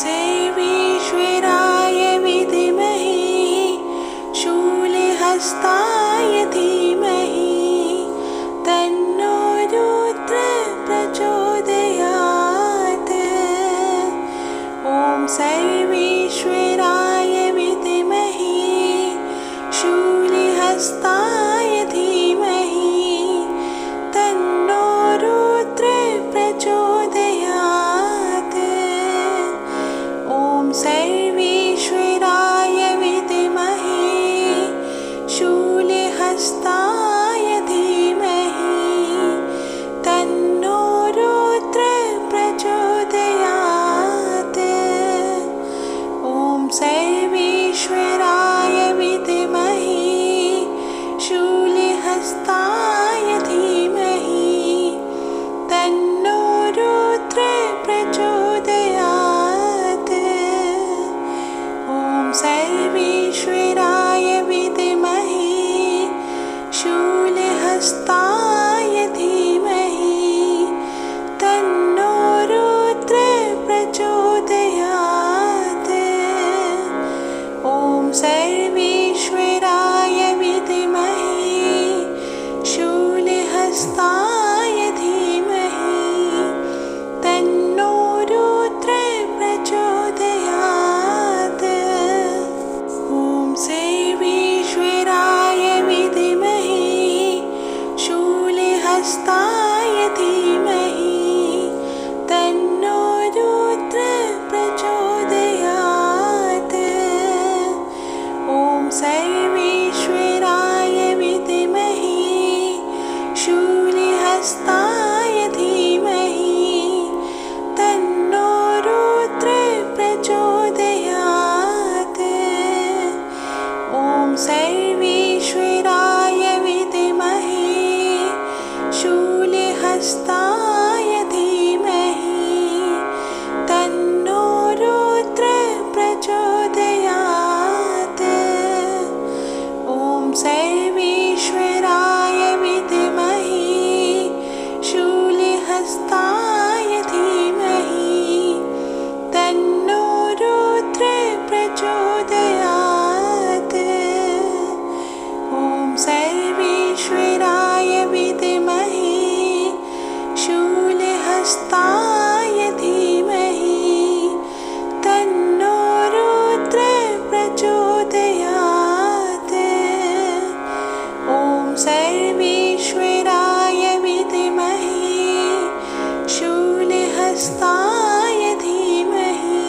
सर्वेश्वराय विद्महे शूलहस्ताय धीमहि तन्नो रुद्रः प्रचोदयात्। ॐ सर्वेश्वराय विद्महे शूलहस्ताय धीमहि तन्नो रुद्रः प्रचोदयात्। ॐ सर्वेश्वराय विद्महे शूलहस्ताय धीमहि तन्नो रुद्रः प्रचोदयात्। ॐ सर्वेश्वराय विद्महे शूलहस्ताय धीमहि तन्नो रुद्रः प्रचोदयात्। ॐ सर्वेश्वराय विद्महे शूलहस्ताय धीमहि तन्नो रुद्रः प्रचोदयात्। ॐ सर्वेश्वराय विद्महे शूलहस्ताय धीमहि तन्नो रुद्रः प्रचोदयात्। ॐ सर्वेश्वराय विद्महे शूलहस्ताय धीमहि तन्नो रुद्रः प्रचोदयात्। ॐ सर्वेश्वराय विद्महे शूलहस्ताय धीमहि तन्नो रुद्रः प्रचोदयात्। ॐ सर्वेश्वराय विद्महे शूलहस्ताय धीमहि तन्नो रुद्रः प्रचोदयात्। ॐ सर्वेश्वराय विद्महे शूलहस्ताय धीमहि तन्नो रुद्रः प्रचोदयात्। ॐ सर्वेश्वराय विद्महे शूलहस्ताय धीमहि तन्नो रुद्रः प्रचोदयात्। ॐ सर्वेश्वराय विद्महे शूलहस्ताय धीमहि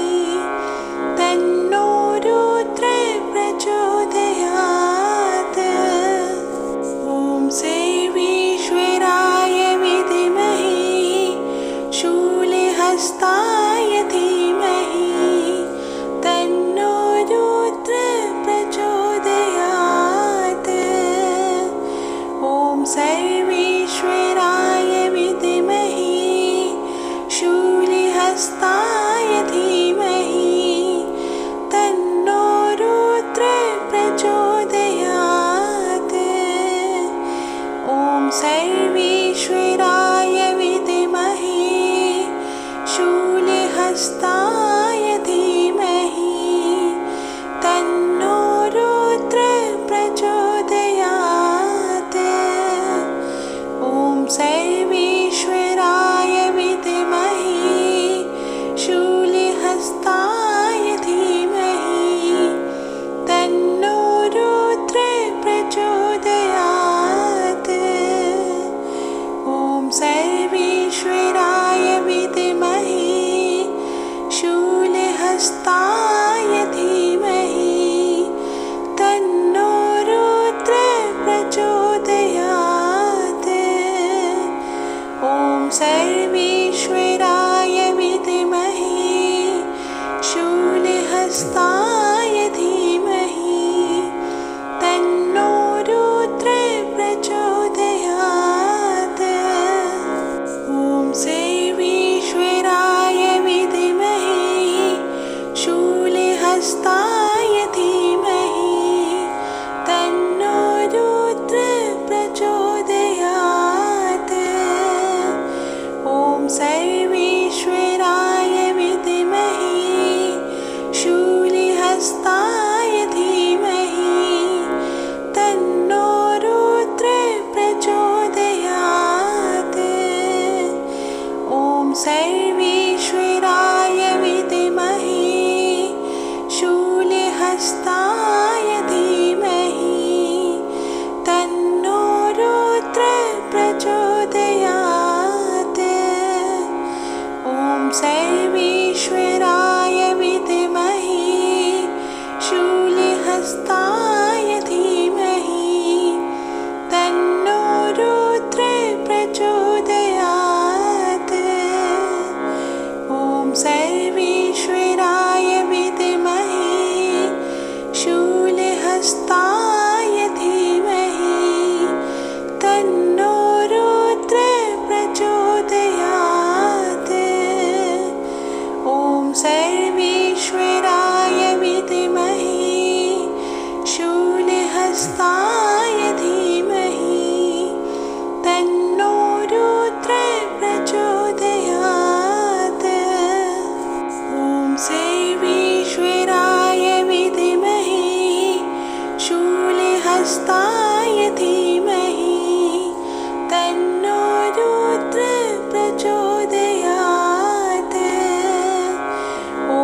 तन्नो रुद्रः प्रचोदयात्। ॐ सर्वेश्वराय विद्महे शूलहस्ताय धीमहि तन्नो रुद्रः प्रचोदयात्। ॐ सर्वेश्वराय विद्महे शूलहस्ताय धीमहि तन्नो रुद्रः प्रचोदयात्। ॐ सर्वेश्वराय विद्महे शूलहस्ताय धीमहि तन्नो रुद्रः प्रचोदयात्। ॐ सर्वेश्वराय विद्महे शूलहस्ताय धीमहि तन्नो रुद्रः प्रचोदयात्। ॐ सर्वेश्वराय विद्महे शूलहस्ताय सर्वेश्वराय विद्महे शूलहस्ताय धीमहि तन्नो रुद्रः प्रचोदयात्। ॐ सर्वेश्वराय विद्महे शूलहस्ताय धीमहि तन्नो रुद्रः प्रचोदयात्। ॐ सर्वेश्वराय विद्महे शूलहस्ताय धीमहि तन्नो रुद्रः प्रचोदयात्। ॐ सर्वेश्वराय विद्महे शूलहस्ताय धीमहि तन्नो रुद्रः प्रचोदयात्। ॐ सर्वेश्वराय विद्महे शूलहस्ताय धीमहि तन्नो रुद्रः प्रचोदयात्। ॐ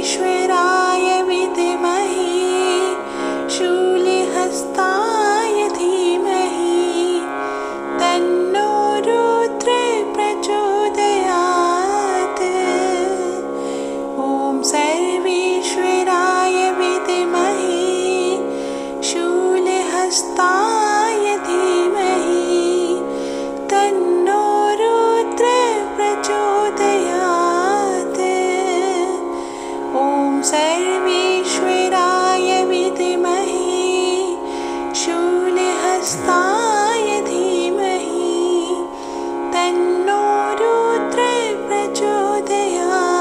सर्वेश्वराय विद्महे शूलहस्ताय धीमहि तन्नो रुद्रः प्रचोदयात्। ॐ सर्वेश्वराय विद्महे शूलहस्ताय धीमहि तन्नो रुद्रः प्रचोदयात्। ॐ सर्वेश्वराय विद्महे शूलहस्ताय धीमहि तन्नो रुद्रः प्रचोदयात्।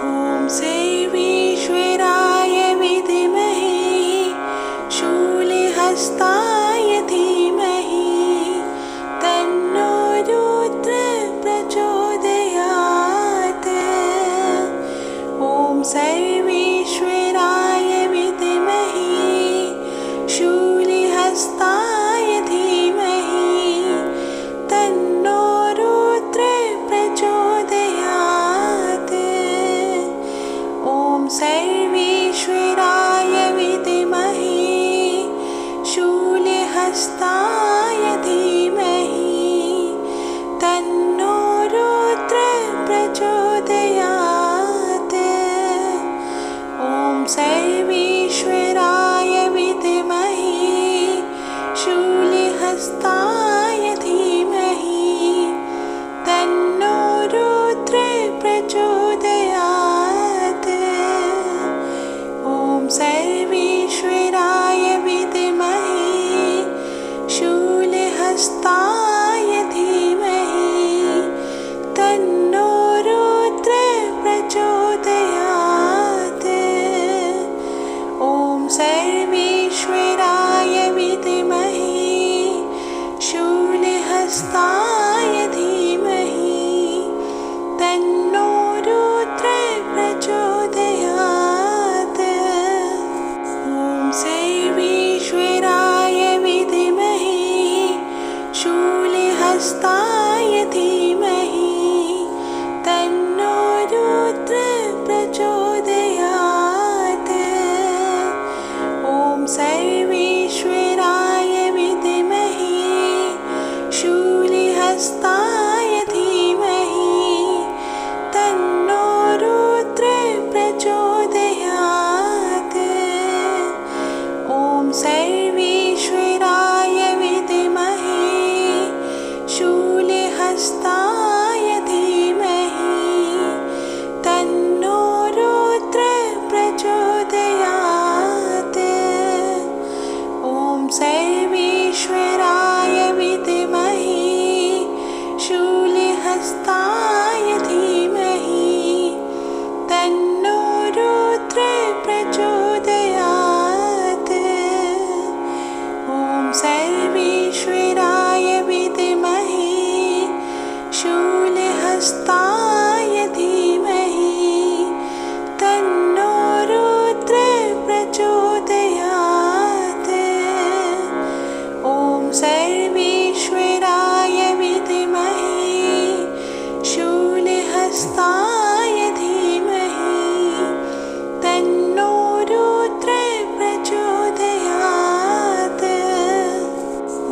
ॐ सर्वेश्वराय विद्महे शूलहस्ताय धीमहि तन्नो रुद्रः प्रचोदयात्। ॐ सर्वेश्वराय विद्महे शूलहस्ताय धीमहि तन्नो रुद्रः प्रचोदयात्। ॐ सर्वेश्वराय विद्महे शूलहस्ताय धीमहि तन्नो रुद्रः प्रचोदयात्। ॐ सर्वेश्वराय विद्महे शूलहस्ताय धीमहि तन्नो रुद्रः प्रचोदयात्। ॐ सर्वेश्वराय विद्महे शूलहस्ताय धीमहि तन्नो रुद्रः प्रचोदयात्। ॐ सर्वेश्वराय विद्महे शूलहस्ताय धीमहि तन्नो रुद्रः प्रचोदयात्। ॐ सर्वेश्वराय विद्महे शूलहस्ताय धीमहि तन्नो रुद्रः प्रचोदयात्। ॐ सर्वेश्वराय विद्महे शूलहस्ताय धीमहि तन्नो रुद्रः प्रचोदयात्। ॐ सर्वेश्वराय विद्महे शूलहस्ताय धीमहि तन्नो रुद्रः प्रचोदयात्। ॐ सर्वेश्वराय विद्महे शूलहस्ताय धीमहि तन्नो रुद्रः प्रचोदयात्। ॐ सर्वेश्वराय विद्महे शूलहस्ताय धीमहि तन्नो रुद्रः प्रचोदयात्। ॐ सर्वेश्वराय विद्महे शूलहस्ताय धीमहि तन्नो रुद्रः प्रचोदयात्।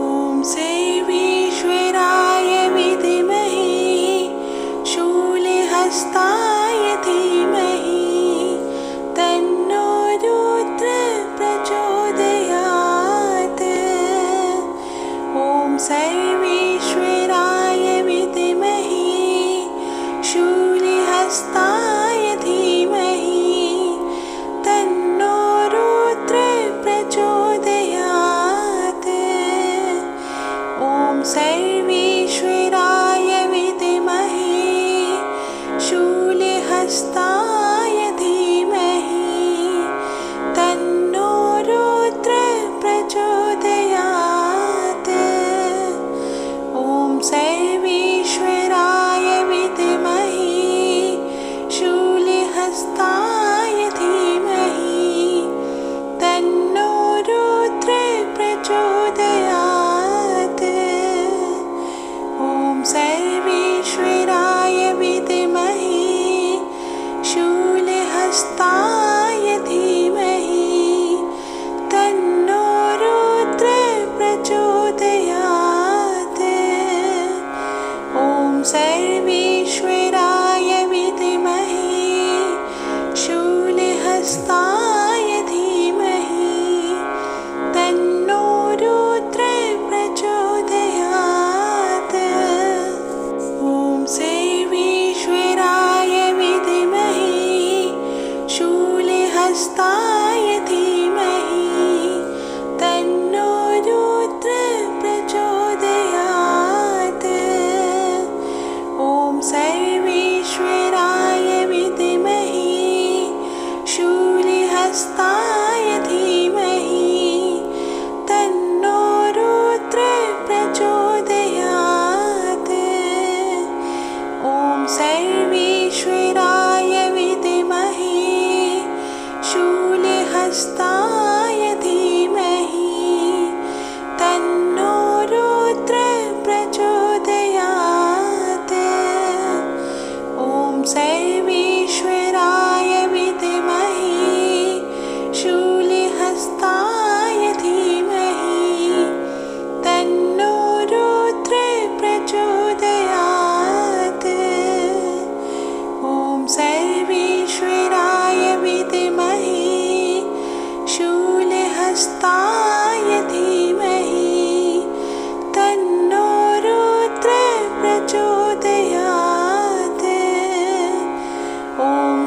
ॐ सर्वेश्वराय विद्महे शूलहस्ताय धीमहि तन्नो रुद्रः प्रचोदयात्। ॐ सर्वेश्वराय विद्महे शूलहस्ताय धीमहि तन्नो रुद्रः प्रचोदयात्। ॐ सर्वेश्वराय विद्महे शूलहस्ताय धीमहि तन्नो रुद्रः प्रचोदयात्। ॐ सर्वेश्वराय विद्महे शूलहस्ताय धीमहि तन्नो रुद्रः प्रचोदयात्। ॐ सर्वेश्वराय विद्महे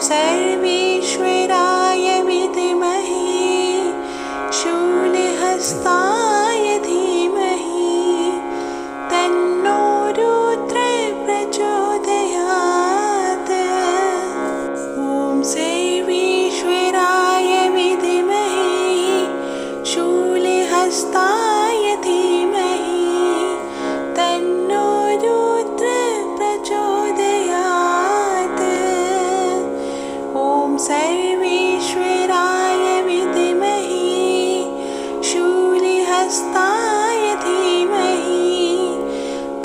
सर्वेश्वराय विद्महे शूलहस्ताय धीमहि तन्नो रुद्रः प्रचोदयात्। ॐ सर्वेश्वराय विद्महे शूलहस्ताय धीमहि तन्नो रुद्रः प्रचोदयात्। ॐ सर्वेश्वराय विद्महे शूलहस्ताय धीमहि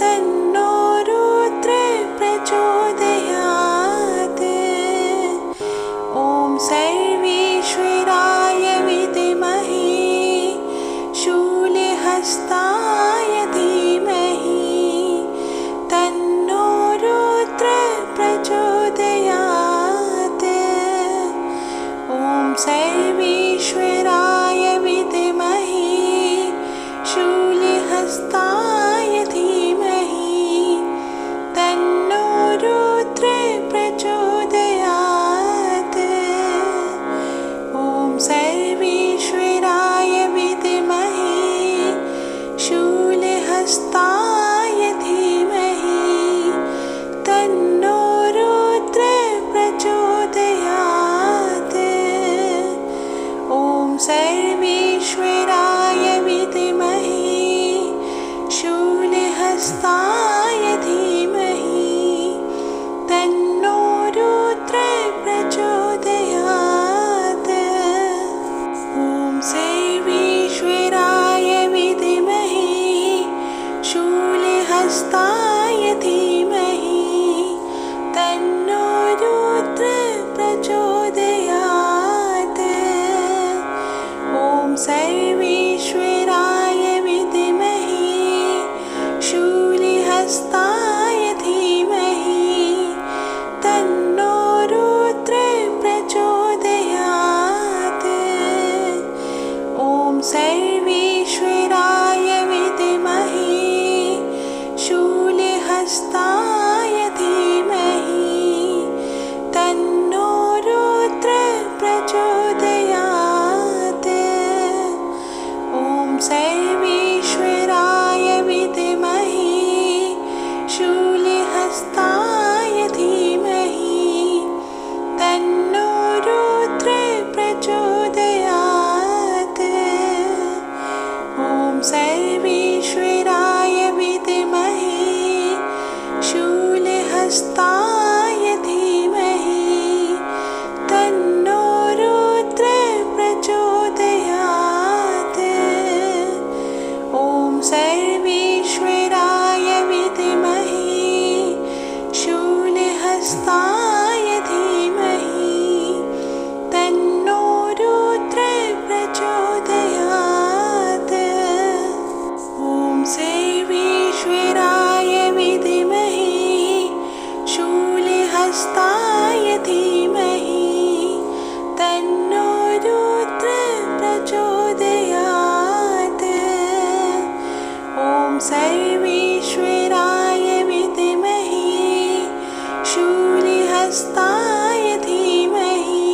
तन्नो रुद्रः प्रचोदयात्। ॐ सर्वेश्वराय विद्महे शूलहस्ताय धीमहि तन्नो रुद्रः प्रचोदयात्। ॐ सर्वेश्वराय विद्महे शूलहस्ताय धीमहि तन्नो रुद्रः प्रचोदयात्। ॐ सर्वेश्वराय विद्महे शूलहस्ताय धीमहि तन्नो रुद्रः प्रचोदयात्। ॐ सर्वेश्वराय विद्महे शूलहस्ताय धीमहि तन्नो रुद्रः प्रचोदयात्। ॐ सर्वेश्वराय विद्महे शूलहस्ताय धीमहि तन्नो रुद्रः प्रचोदयात्। ॐ सर्वेश्वराय विद्महे शूलहस्ताय धीमहि तन्नो रुद्रः प्रचोदयात्। ॐ सर्वेश्वराय विद्महे शूलहस्ताय धीमहि तन्नो रुद्रः प्रचोदयात्। ॐ सर्वेश्वराय विद्महे शूलहस्ताय धीमहि तन्नो रुद्रः प्रचोदयात्। ॐ सर्वेश्वराय विद्महे शूलहस्ताय धीमहि तन्नो रुद्रः प्रचोदयात्। ॐ सर्वेश्वराय विद्महे शूलहस्ताय धीमहि तन्नो रुद्रः प्रचोदयात्। ॐ सर्वेश्वराय विद्महे शूलहस्ताय धीमहि तन्नो रुद्रः प्रचोदयात्। ॐ सर्वेश्वराय विद्महे शूलहस्ताय धीमहि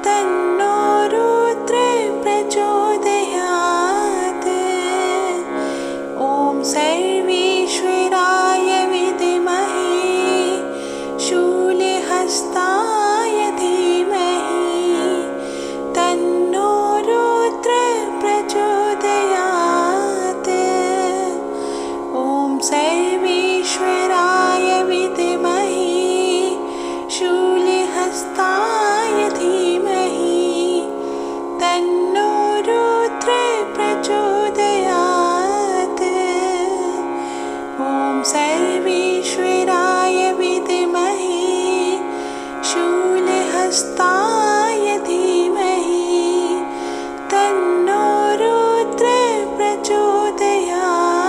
तन्नो रुद्रः प्रचोदयात्। ॐ सर्वेश्वराय विद्महे शूलहस्ताय धीमहि तन्नो रुद्रः प्रचोदयात्। ॐ सर्वेश्वराय विद्महे शूलहस्ताय धीमहि तन्नो रुद्रः प्रचोदयात्। ॐ सर्वेश्वराय विद्महे शूलहस्ताय धीमहि तन्नो रुद्रः प्रचोदयात्।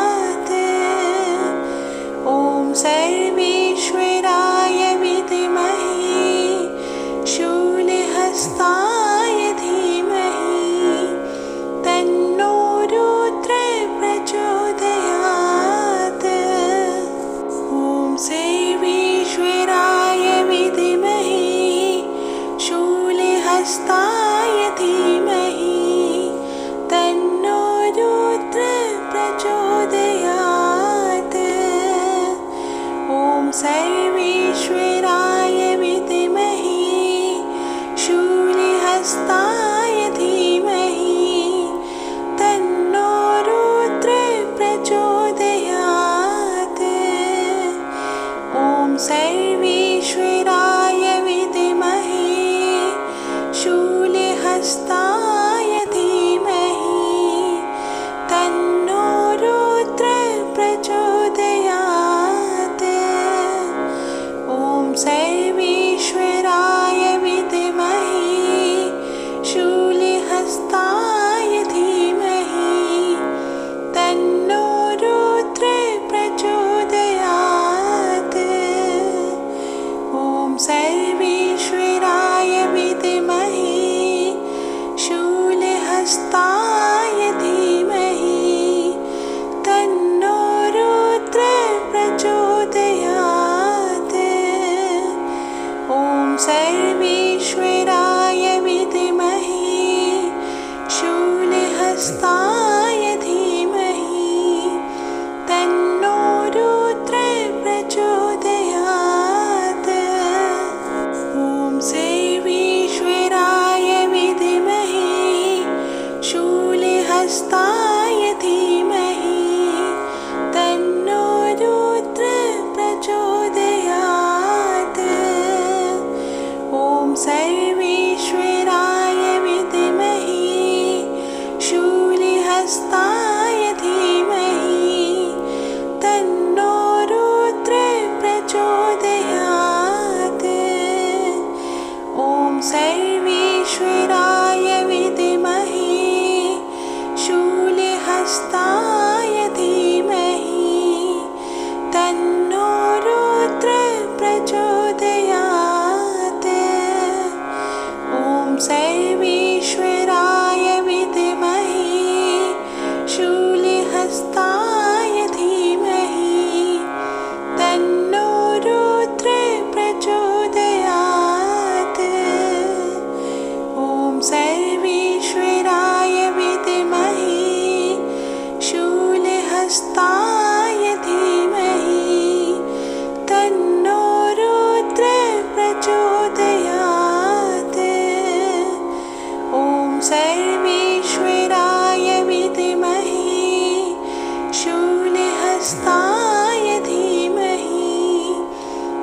ॐ सर्वेश्वराय विद्महे शूलहस्ताय धीमहि तन्नो रुद्रः प्रचोदयात्। ॐ सर्वेश्वराय विद्महे सर्वेश्वराय विद्महे शूलहस्ताय धीमहि तन्नो रुद्रः प्रचोदयात्। ॐ सर्वेश्वराय विद्महे शूलहस्ताय धीमहि तन्नो रुद्रः प्रचोदयात्। ॐ सर्वेश्वराय विद्महे शूलहस्ताय धीमहि तन्नो रुद्रः प्रचोदयात्। ॐ सर्वेश्वराय विद्महे शूलहस्ताय धीमहि तन्नो रुद्रः प्रचोदयात्। ॐ सर्वेश्वराय विद्महे शूलहस्ताय धीमहि तन्नो रुद्रः प्रचोदयात्। ॐ सर्वेश्वराय विद्महे शूलहस्ताय धीमहि तन्नो रुद्रः प्रचोदयात्। ॐ सर्वेश्वराय विद्महे शूलहस्ताय धीमहि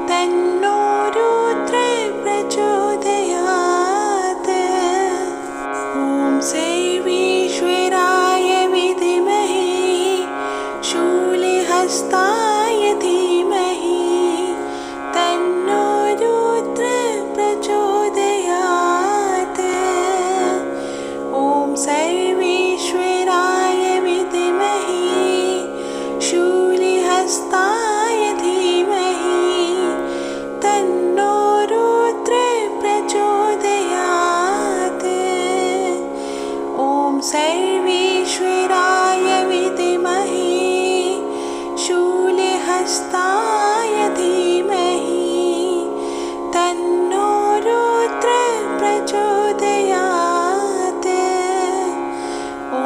तन्नो रुद्रः प्रचोदयात्। ॐ सर्वेश्वराय विद्महे शूलहस्ताय धीमहि तन्नो रुद्रः प्रचोदयात्। ॐ सर्वेश्वराय विद्महे शूलहस्ताय धीमहि तन्नो रुद्रः प्रचोदयात्। ॐ सर्वेश्वराय विद्महे शूलहस्ताय धीमहि तन्नो रुद्रः प्रचोदयात्। ॐ